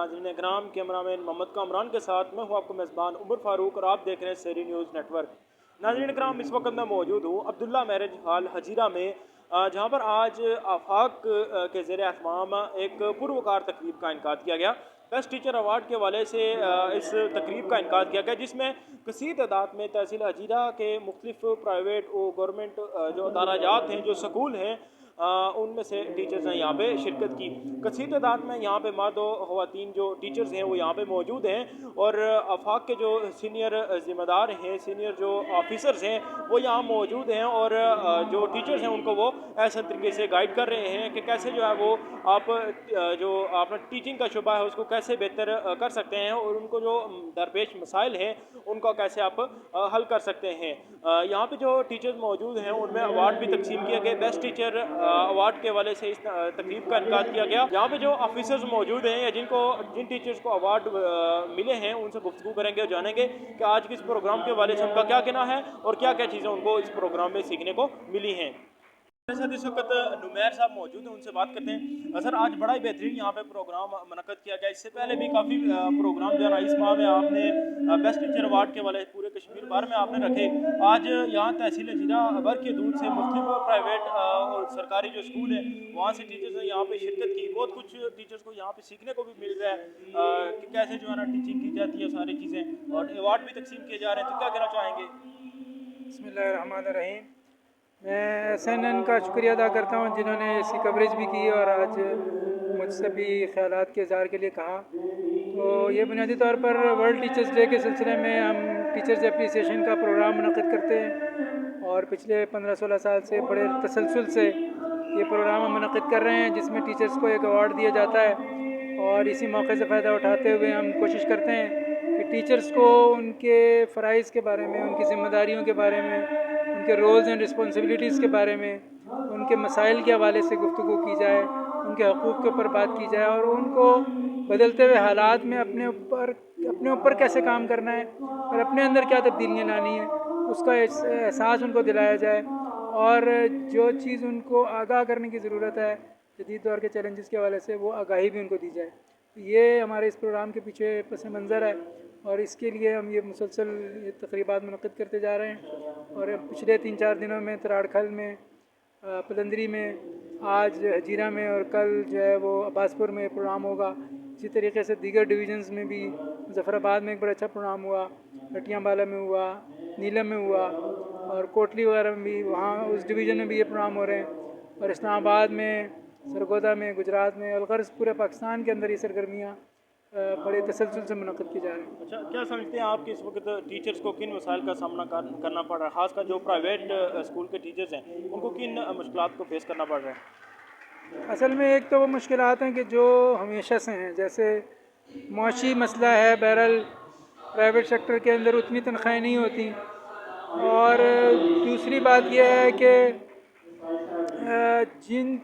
नाज़रीन इकराम, कैमरामैन मोहम्मद कामरान के साथ मैं हूँ आपको मेज़बान उमर फारूक और आप देख रहे हैं सहरी न्यूज़ नेटवर्क। नाज़रीन इकराम, इस वक्त मैं मौजूद हूँ अब्दुल्ला मैरिज हॉल हजीरा में, जहाँ पर आज आफाक के ज़ेर अहतमाम एक पुरवकार तकरीब का इनकाद किया गया। बेस्ट टीचर अवार्ड के हवाले से इस तकरीब का इनकाद किया गया, जिसमें कसीर तादाद में तहसील हजीरा के मुख्तलिफ प्राइवेट और गवर्नमेंट जो अदाराजात हैं, जो स्कूल हैं, उनमें से टीचर्स ने यहाँ पे शिरकत की। कसीर तादाद में यहाँ पे मर्द और ख़वातीन जो टीचर्स हैं वो यहाँ पे मौजूद हैं, और आफाक के जो सीनियर ज़िम्मेदार हैं, सीनियर जो ऑफिसर्स हैं, वो यहाँ मौजूद हैं, और जो टीचर्स हैं उनको वो ऐसे तरीके से गाइड कर रहे हैं कि कैसे जो है वो आप जो अपना टीचिंग का शुबा है उसको कैसे बेहतर कर सकते हैं, और उनको जो दरपेश मसाइल हैं उनको कैसे आप हल कर सकते हैं। यहाँ पे जो टीचर्स मौजूद हैं उनमें अवार्ड भी तकसीम किया गया। बेस्ट टीचर अवार्ड के हवाले से इस तकरीब का इनकाद किया गया। यहाँ पे जो ऑफिसर्स मौजूद हैं या जिन टीचर्स को अवार्ड मिले हैं उनसे गुफ्तगू करेंगे और जानेंगे कि आज के इस प्रोग्राम के हवाले से उनका क्या कहना है और क्या क्या चीज़ें उनको इस प्रोग्राम में सीखने को मिली हैं। मेरे साथ इस वक्त नुमैर साहब मौजूद हैं, उनसे बात करते हैं। सर, आज बड़ा ही बेहतरीन यहाँ पे प्रोग्राम मुनक़्क़द किया गया। इससे पहले भी काफ़ी प्रोग्राम जो है ना इस माह में आपने बेस्ट टीचर अवार्ड के वाले पूरे कश्मीर भर में आपने रखे। आज यहाँ तहसील हजीरा भर के दूर से मुख्तलिफ प्राइवेट और सरकारी जो स्कूल है वहाँ से टीचर्स ने यहाँ पे शिरकत की। बहुत कुछ टीचर्स को यहाँ पे सीखने को भी मिल रहा है कि कैसे जो है ना टीचिंग की जाती है, सारी चीज़ें, और अवार्ड भी तकसीम किए जा रहे हैं। तो क्या कहना चाहेंगे? बिस्मिल्लाहिर्रहमानिर्रहीम। मैं SNN का शुक्रिया अदा करता हूँ जिन्होंने इसकी कवरेज भी की और आज मुझसे भी ख़यालात के इज़हार के लिए कहा। तो ये बुनियादी तौर पर वर्ल्ड टीचर्स डे के सिलसिले में हम टीचर्स एप्रिसिएशन का प्रोग्राम मुनक़्क़द करते हैं, और पिछले 15-16 साल से बड़े तसलसल से ये प्रोग्राम हम मुनक़्क़द कर रहे हैं, जिसमें टीचर्स को एक अवार्ड दिया जाता है। और इसी मौके से फ़ायदा उठाते हुए हम कोशिश करते हैं कि टीचर्स को उनके फ़राइज़ के बारे में, उनकी ज़िम्मेदारियों के बारे में, उनके रोल्स एंड रिस्पॉन्सिबिलिटीज़ के बारे में, उनके मसाइल के हवाले से गुफ्तगू की जाए, उनके हकूक़ के ऊपर बात की जाए, और उनको बदलते हुए हालात में अपने ऊपर कैसे काम करना है और अपने अंदर क्या तब्दीलियाँ लानी है उसका एहसास उनको दिलाया जाए, और जो चीज़ उनको आगाह करने की ज़रूरत है जदीद दौर के चैलेंजेस के हवाले से, वो आगाही भी उनको दी जाए। ये हमारे इस प्रोग्राम के पीछे पस मंज़र है, और इसके लिए हम ये मुसलसल तक़रीबात मुनक़्क़द करते जा रहे हैं। और पिछले 3-4 दिनों में तराड़खल में, पलंदरी में, आज हजीरा में, और कल जो है वो अब्बासपुर में प्रोग्राम होगा। इसी तरीके से दीगर डिवीज़न्स में भी मुज़फ़्फ़राबाद में एक बड़ा अच्छा प्रोग्राम हुआ, रटियाँबाला में हुआ, नीलम में हुआ, और कोटली वगैरह में भी, वहाँ उस डिवीज़न में भी ये प्रोग्राम हो रहे हैं। और इस्लामाबाद में, सरगोदा में, गुजरात में, अलगर्ज़ पूरे पाकिस्तान के अंदर ये सरगर्मियाँ बड़े तसलसल से मुनक़्क़द की जा रही हैं। अच्छा, क्या समझते हैं आप कि इस वक्त टीचर्स को किन मसाइल का सामना करना पड़ रहा है? ख़ासकर जो प्राइवेट स्कूल के टीचर्स हैं उनको किन मुश्किलात को फेस करना पड़ रहा है? असल में एक तो वो मुश्किलात हैं कि जो हमेशा से हैं, जैसे मुआशी मसला है। बहरहाल प्राइवेट सेक्टर के अंदर उतनी तनख्वाहें नहीं होती, और दूसरी बात यह है कि जिन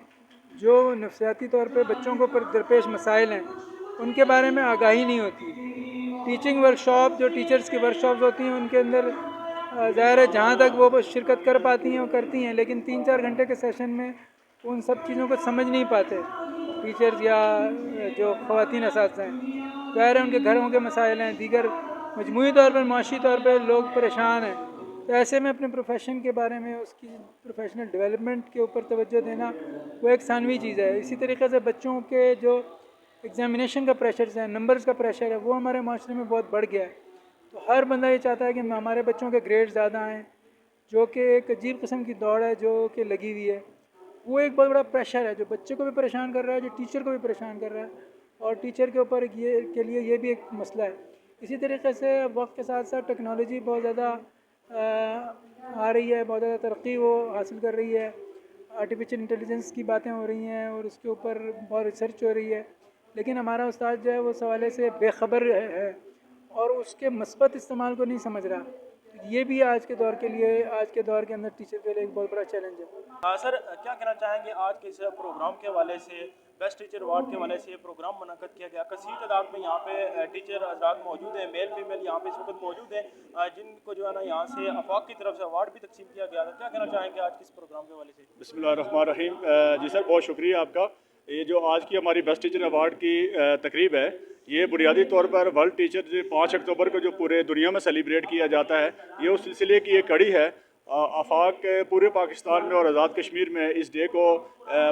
जो नफसियाती तौर पे बच्चों को दरपेश मसाइल हैं उनके बारे में आगाही नहीं होती। टीचिंग वर्कशॉप, जो टीचर्स की वर्कशॉप्स होती हैं, उनके अंदर ज़ाहिर है जहाँ तक वो शिरकत कर पाती हैं वो करती हैं, लेकिन 3-4 घंटे के सेशन में उन सब चीज़ों को समझ नहीं पाते टीचर्स या जो ख़वातीन असातिज़ा हैं। ज़ाहिर है उनके घरों के मसाइल हैं, दीगर मजमूई तौर पर, माशी तौर पर लोग परेशान हैं। तो ऐसे में अपने प्रोफेशन के बारे में, उसकी प्रोफेशनल डेवलपमेंट के ऊपर तवज्जो देना वो एक सानवी चीज़ है। इसी तरीके से बच्चों के जो एग्ज़ामिनेशन का प्रेशर है, नंबर्स का प्रेशर है, वो हमारे माशरे में बहुत बढ़ गया है। तो हर बंदा ये चाहता है कि हमारे बच्चों के ग्रेड ज़्यादा आएँ, जो कि एक अजीब किस्म की दौड़ है जो कि लगी हुई है। वो एक बहुत बड़ा प्रेशर है जो बच्चे को भी परेशान कर रहा है, जो टीचर को भी परेशान कर रहा है, और टीचर के ऊपर ये के लिए ये भी एक मसला है। इसी तरीके से वक्त के साथ साथ टेक्नोलॉजी बहुत ज़्यादा आ रही है, बहुत ज़्यादा तरक्की वो हासिल कर रही है। आर्टिफिशियल इंटेलिजेंस की बातें हो रही हैं और उसके ऊपर बहुत रिसर्च हो रही है, लेकिन हमारा उस्ताद जो है वो सवाले से बेखबर है और उसके मस्बत इस्तेमाल को नहीं समझ रहा। ये भी आज के दौर के लिए, आज के दौर के अंदर टीचर के लिए एक बहुत बड़ा चैलेंज है। सर, क्या कहना चाहेंगे आज के इस प्रोग्राम के हवाले से, बेस्ट टीचर अवार्ड के हवाले से ये प्रोग्राम मुनक़्क़द किया गया। कसीर तादाद में यहाँ पे टीचर हज़रात मौजूद हैं, मेल फीमेल यहाँ पे इस वक्त मौजूद हैं, जिनको जो है ना यहाँ से आफाक की तरफ से अवार्ड भी तकसीम किया गया था। क्या कहना चाहेंगे आज के इस प्रोग्राम के हवाले से? बिस्मिल्लाहिर्रहमानिर्रहीम। जी सर, बहुत शुक्रिया आपका। یہ جو آج کی ہماری بیسٹ ٹیچر ایوارڈ کی تقریب ہے، یہ بنیادی طور پر ورلڈ ٹیچر ڈے 5 اکتوبر کو جو پورے دنیا میں سیلیبریٹ کیا جاتا ہے، یہ اس سلسلے کی ایک کڑی ہے۔ آفاق پورے پاکستان میں اور آزاد کشمیر میں اس ڈے کو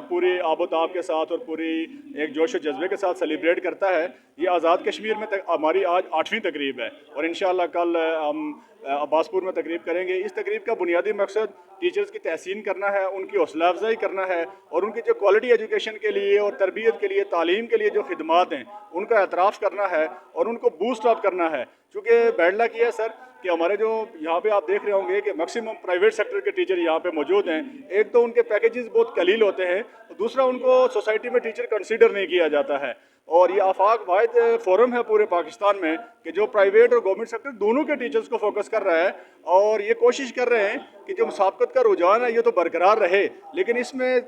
پوری آب و تاب کے ساتھ اور پوری ایک جوش و جذبے کے ساتھ سیلیبریٹ کرتا ہے۔ یہ آزاد کشمیر میں ہماری آج 8ویں تقریب ہے اور انشاءاللہ کل ہم عباس پور میں تقریب کریں گے۔ اس تقریب کا بنیادی مقصد ٹیچرز کی تحسین کرنا ہے، ان کی حوصلہ افزائی کرنا ہے اور ان کی جو کوالٹی ایجوکیشن کے لیے اور تربیت کے لیے، تعلیم کے لیے جو خدمات ہیں ان کا اعتراف کرنا ہے اور ان کو بوسٹ اپ کرنا ہے۔ چونکہ بیڈ لک یہ ہے سر کہ ہمارے جو یہاں پہ آپ دیکھ رہے ہوں گے کہ میکسیمم پرائیویٹ سیکٹر کے ٹیچر یہاں پہ موجود ہیں۔ ایک تو ان کے پیکیجز بہت قلیل ہوتے ہیں، دوسرا ان کو سوسائٹی میں ٹیچر کنسیڈر نہیں کیا جاتا ہے، اور یہ آفاق واحد فورم ہے پورے پاکستان میں کہ جو پرائیویٹ اور گورنمنٹ سیکٹر دونوں کے ٹیچرز کو فوکس کر رہا ہے، اور یہ کوشش کر رہے ہیں کہ جو مسابقت کا رجحان ہے یہ تو برقرار رہے، لیکن اس میں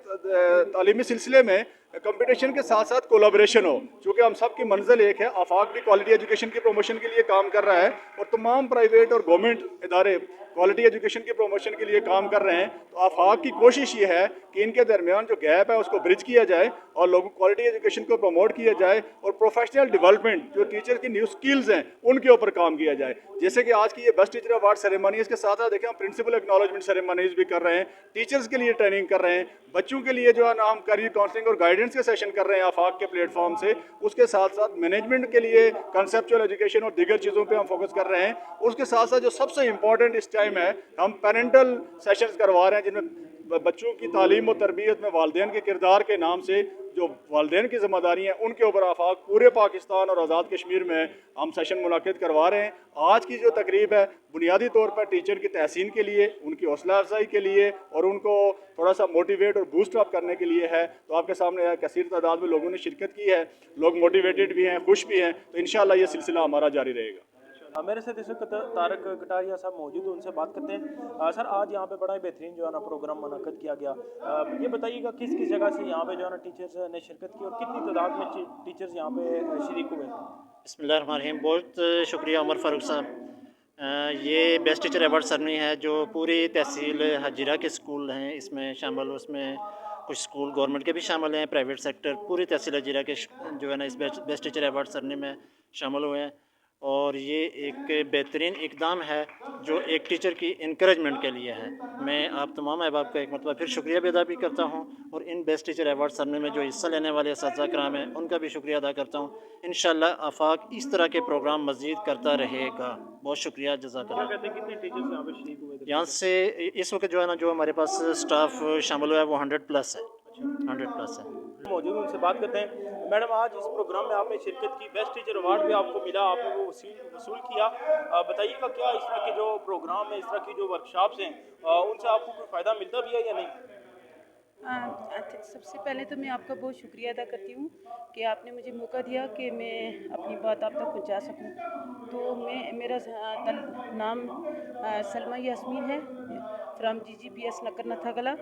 تعلیمی سلسلے میں کمپٹیشن کے ساتھ ساتھ کولیبریشن ہو۔ چونکہ ہم سب کی منزل ایک ہے، آفاق بھی کوالٹی ایجوکیشن کی پروموشن کے لیے کام کر رہا ہے اور تمام پرائیویٹ اور گورنمنٹ ادارے کوالٹی ایجوکیشن کی پروموشن کے لیے کام کر رہے ہیں۔ تو آفاق کی کوشش یہ ہے کہ ان کے درمیان جو گیپ ہے اس کو برج کیا جائے اور لوگوں کوالٹی ایجوکیشن کو پروموٹ کیا جائے اور پروفیشنل ڈیولپمنٹ جو ٹیچر کی نیو سکلز ہیں ان کے اوپر کام کیا جائے۔ جیسے کہ آج کی یہ بیسٹ ٹیچر ایوارڈ سیریمنیز کے ساتھ دیکھیں ہم پرنسپل ایکنالجمنٹ سیریمنیز بھی کر رہے ہیں، ٹیچرز کے لیے ٹریننگ کر رہے ہیں، بچوں کے لیے جو ہے نا ہم کریئر کاؤنسلنگ اور گائیڈنس کے سیشن کر رہے ہیں آفاق کے پلیٹ فارم سے۔ اس کے ساتھ ساتھ مینجمنٹ کے لیے کنسیپچول ایجوکیشن اور دیگر چیزوں پہ ہم فوکس کر رہے ہیں۔ اس کے ساتھ ساتھ جو سب سے امپورٹنٹ اس ٹائم ہے، ہم پیرنٹل سیشنز کروا رہے ہیں جن میں بچوں کی تعلیم و تربیت میں والدین کے کردار کے نام سے جو والدین کی ذمہ داری ہیں ان کے اوپر آفاق پورے پاکستان اور آزاد کشمیر میں ہم سیشن منعقد کروا رہے ہیں۔ آج کی جو تقریب ہے بنیادی طور پر ٹیچر کی تحسین کے لیے، ان کی حوصلہ افزائی کے لیے اور ان کو تھوڑا سا موٹیویٹ اور بوسٹ اپ کرنے کے لیے ہے۔ تو آپ کے سامنے کثیر تعداد میں لوگوں نے شرکت کی ہے، لوگ موٹیویٹڈ بھی ہیں، خوش بھی ہیں، تو انشاءاللہ یہ سلسلہ ہمارا جاری رہے گا۔ میرے ساتھ اس وقت طارق کٹاریا صاحب موجود ہیں، ان سے بات کرتے ہیں۔ سر آج یہاں پہ بڑا ہی بہترین جو ہے نا پروگرام منعقد کیا گیا، یہ بتائیے گا کس کس جگہ سے یہاں پہ جو ہے نا ٹیچرز نے شرکت کی اور کتنی تعداد میں ٹیچرز یہاں پہ شریک ہوئے؟ بسم اللہ الرحمن الرحیم، بہت شکریہ عمر فاروق صاحب۔ یہ بیسٹ ٹیچر ایوارڈ سرمنی ہے جو پوری تحصیل حجیرہ کے اسکول ہیں اس میں شامل، اس میں کچھ اسکول گورنمنٹ کے بھی شامل ہیں، پرائیویٹ سیکٹر، پوری تحصیل حجیرہ کے جو ہے نا اس بیسٹ ٹیچر ایوارڈ سرمنی میں شامل ہوئے ہیں، اور یہ ایک بہترین اقدام ہے جو ایک ٹیچر کی انکریجمنٹ کے لیے ہے۔ میں آپ تمام احباب کا ایک مرتبہ پھر شکریہ بھی ادا بھی کرتا ہوں، اور ان بیسٹ ٹیچر ایوارڈ سرمنی میں جو حصہ لینے والے اساتذہ کرام ہیں ان کا بھی شکریہ ادا کرتا ہوں۔ انشاءاللہ آفاق اس طرح کے پروگرام مزید کرتا رہے گا۔ بہت شکریہ، جزاک اللہ۔ کیا کہتے ہیں کتنے ٹیچرز یہاں پہ شریک ہوئے تھے؟ یہاں سے اس وقت جو ہے نا جو ہمارے پاس سٹاف شامل ہوا ہے وہ 100+ ہے، 100+ ہے۔ موجود ان سے بات کرتے ہیں۔ میڈم آج اس پروگرام میں آپ نے شرکت کی، بیسٹ ٹیچر ایوارڈ بھی آپ کو ملا، آپ نے وہ وصول کیا، بتائیے گا کیا اس طرح کے جو پروگرام ہیں، اس طرح کی جو ورکشاپس ہیں، ان سے آپ کو کوئی فائدہ ملتا بھی ہے یا نہیں؟ سب سے پہلے تو میں آپ کا بہت شکریہ ادا کرتی ہوں کہ آپ نے مجھے موقع دیا کہ میں اپنی بات آپ تک پہنچا سکوں۔ تو میرا نام سلمہ یاسمین ہے، فرام GGPS نکر نتھاگلا۔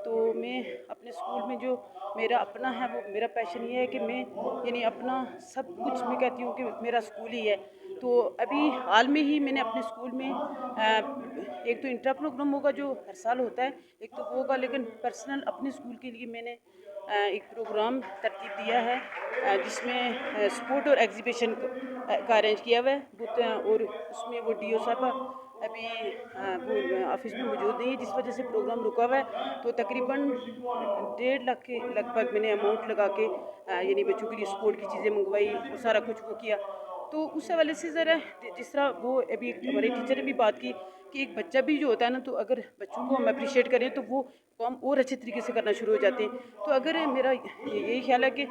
تو میں اپنے اسکول میں جو میرا اپنا ہے، وہ میرا پیشن یہ ہے کہ میں یعنی اپنا سب کچھ میں کہتی ہوں کہ میرا اسکول ہی ہے۔ تو ابھی حال میں ہی میں نے اپنے اسکول میں ایک تو انٹرا پروگرام ہوگا جو ہر سال ہوتا ہے، ایک تو وہ ہوگا، لیکن پرسنل اپنے اسکول کے لیے میں نے ایک پروگرام ترتیب دیا ہے جس میں اسپورٹ اور ایگزیبیشن کا ارینج کیا ہوا ہے، اور اس میں وہ DO صاحبہ ابھی وہ آفس میں موجود نہیں ہے جس وجہ سے پروگرام رکا ہوا ہے۔ تو تقریباً 1.5 لاکھ کے لگ بھگ میں نے اماؤنٹ لگا کے یعنی بچوں کے لیے اسپورٹ کی چیزیں منگوائی اور سارا کچھ وہ کیا۔ تو اس حوالے سے ذرا جس طرح وہ ابھی ہمارے ٹیچر نے بھی بات کی کہ ایک بچہ بھی جو ہوتا ہے نا، تو اگر بچوں کو ہم اپریشیٹ کریں تو وہ کام اور اچھے طریقے سے کرنا شروع ہو جاتے ہیں۔ تو اگر میرا یہی خیال ہے کہ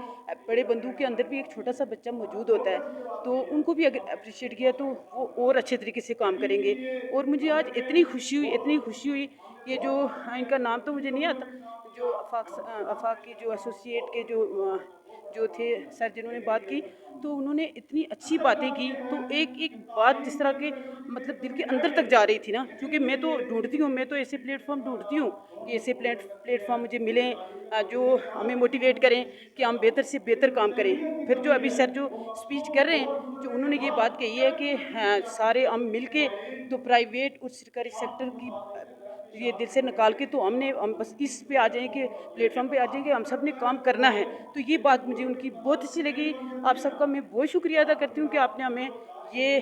بڑے بندوں کے اندر بھی ایک چھوٹا سا بچہ موجود ہوتا ہے، تو ان کو بھی اگر اپریشیٹ کیا تو وہ اور اچھے طریقے سے کام کریں گے۔ اور مجھے آج اتنی خوشی ہوئی، یہ جو ان کا نام تو مجھے نہیں آتا، جو آفاق کے جو ایسوسیٹ کے جو تھے سر جنہوں نے بات کی، تو انہوں نے اتنی اچھی باتیں کی، تو ایک بات جس طرح کے مطلب دل کے اندر تک جا رہی تھی نا، کیونکہ میں تو ڈھونڈتی ہوں، میں تو ایسے پلیٹ فارم ڈھونڈتی ہوں کہ ایسے پلیٹ فارم مجھے ملیں جو ہمیں موٹیویٹ کریں کہ ہم بہتر سے بہتر کام کریں۔ پھر جو ابھی سر جو اسپیچ کر رہے ہیں، جو انہوں نے یہ بات کہی ہے کہ سارے ہم مل کے تو پرائیویٹ اور سرکاری سیکٹر کی ये दिल से निकाल के, तो हम बस इस पे आ जाएं कि प्लेटफॉर्म पे आ जाएं कि हम सब ने काम करना है। तो ये बात मुझे उनकी बहुत अच्छी लगी। आप सबका मैं बहुत शुक्रिया अदा करती हूँ कि आपने हमें ये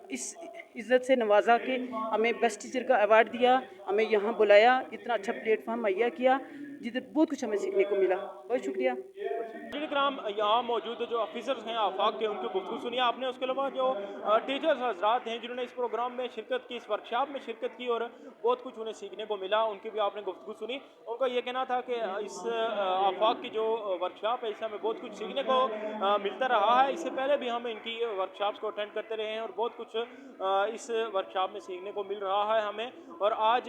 इस इज़्ज़त से नवाजा के हमें बेस्ट टीचर का अवार्ड दिया, हमें यहाँ बुलाया, इतना अच्छा प्लेटफॉर्म मुहैया किया, जिधर बहुत कुछ हमें सीखने को मिला। बहुत शुक्रिया। कराम यहाँ मौजूद जो ऑफिसर्स हैं आफाक के, उनकी गुफ्तगू सुनिए आपने। उसके अलावा जो टीचर्स हजरात हैं जिन्होंने इस प्रोग्राम में शिरकत की, इस वर्कशॉप में शिरकत की और बहुत कुछ उन्हें सीखने को मिला, उनकी भी आपने गुफ्तगू सुनी। उनका ये कहना था कि इस आफाक की जो वर्कशॉप है इससे हमें बहुत कुछ सीखने को मिलता रहा है। इससे पहले भी हम इनकी वर्कशॉप्स को अटेंड करते रहे हैं और बहुत कुछ इस वर्कशॉप में सीखने को मिल रहा है हमें। और आज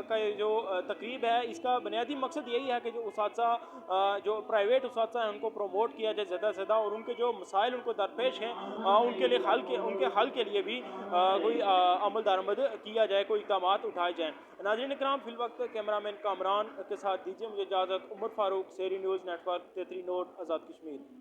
का ये जो तकरीब है इसका बुनियादी मकसद यही है कि जो उसातिज़ा, जो प्राइवेट उसातिज़ा हैं उनको प्रमोट किया जाए ज़्यादा से ज़्यादा, और उनके जो मसाइल उनको दरपेश हैं उनके हल के लिए भी कोई अमल दरामद किया जाए, कोई इक़दाम उठाए जाएँ। नाज़रीन इकराम, फिल वक्त कैमरामैन कामरान के साथ दीजिए मुझे इजाज़त। उमर फारूक, सेरी news network, 33 note, Azad Kashmir.